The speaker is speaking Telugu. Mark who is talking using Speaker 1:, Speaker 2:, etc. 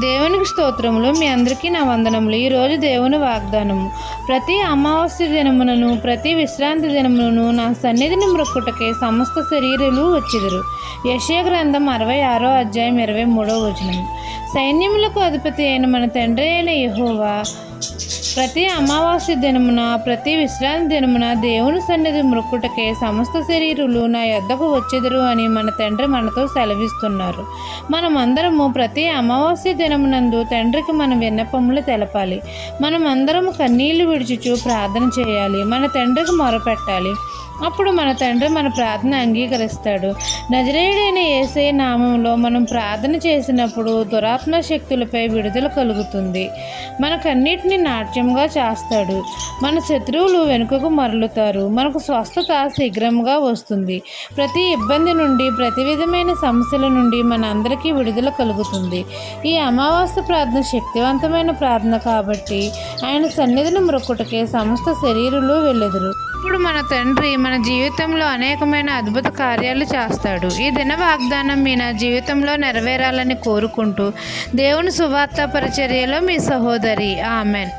Speaker 1: దేవునికి స్తోత్రములు. మీ అందరికీ నా వందనములు. ఈరోజు దేవుని వాగ్దానము. ప్రతి అమావాస్య దినమునను ప్రతి విశ్రాంతి దినములను నా సన్నిధిని మ్రొక్కుటకే సమస్త శరీరులు వచ్చెదరు. యెషయా గ్రంథం 66వ అధ్యాయం 23వ వచనం. సైన్యములకు అధిపతి అయిన మన తండ్రి అయిన యెహోవా ప్రతి అమావాస్య దినమున ప్రతి విశ్రాంతి దినమున దేవుని సన్నిధి మ్రొక్కుటకే సమస్త శరీరులు నా యొద్దకు వచ్చెదరు అని మన తండ్రి మనతో సెలవిస్తున్నారు. మనమందరము ప్రతి అమావాస్య దినమునందు తండ్రికి మన విన్నపములు తెలపాలి. మనమందరము కన్నీళ్లు విడుచుచు ప్రార్థన చేయాలి. మన తండ్రికి మొరపెట్టాలి. అప్పుడు మన తండ్రి మన ప్రార్థన అంగీకరిస్తాడు. నజరేయుడైన యేసయ్య నామంలో మనం ప్రార్థన చేసినప్పుడు దురాత్మ శక్తులపై విడుదల కలుగుతుంది. మనకన్నిటినీ నాట్యంగా చేస్తాడు. మన శత్రువులు వెనుకకు మరలుతారు. మనకు స్వస్థత శీఘ్రంగా వస్తుంది. ప్రతి ఇబ్బంది నుండి ప్రతి విధమైన సమస్యల నుండి మన అందరికీ విడుదల కలుగుతుంది. ఈ అమావాస్య ప్రార్థన శక్తివంతమైన ప్రార్థన కాబట్టి ఆయన సన్నిధిని మ్రొక్కుటకే సమస్త శరీరులు వెళ్ళెదరు. ఇప్పుడు మన తండ్రి మన జీవితంలో అనేకమైన అద్భుత కార్యాలు చేస్తాడు. ఈ దిన వాగ్దానం మీ నా జీవితంలో నెరవేరాలని కోరుకుంటూ దేవుని సువార్త పరిచర్యలో మీ సహోదరి. ఆమెన్.